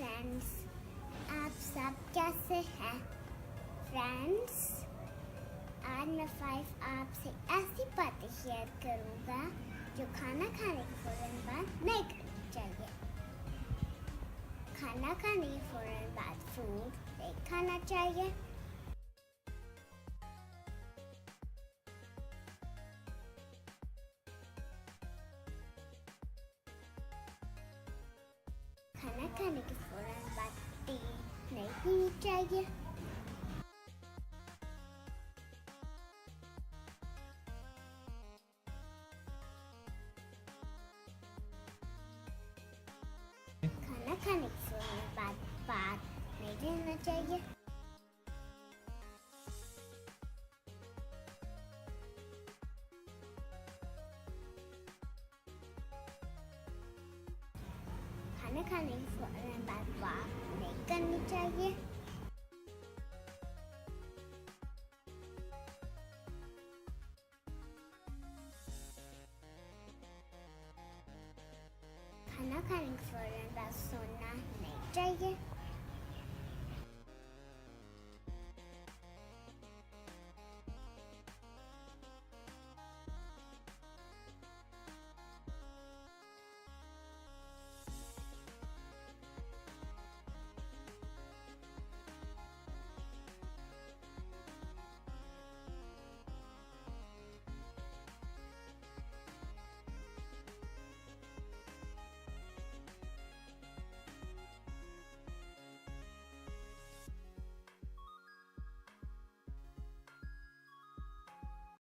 Friends, आप सब कैसे हैं? फ्रेंड्स, आज मैं 5 आपसे ऐसी बातें शेयर करूँगा जो खाना खाने के फौरन बाद नहीं करनी चाहिए। खाना खाने के फौरन बाद फ्रूट नहीं खाना चाहिए। खाना खाने के फौरन बाद टी नहीं पीनी चाहिए। खाना खाने के फौरन बाद बात नहीं करना चाहिए। खाना खाने के फौरन बाद वाक नहीं करनी चाहिए। खाना खाने के फौरन बाद सोना नहीं चाहिए।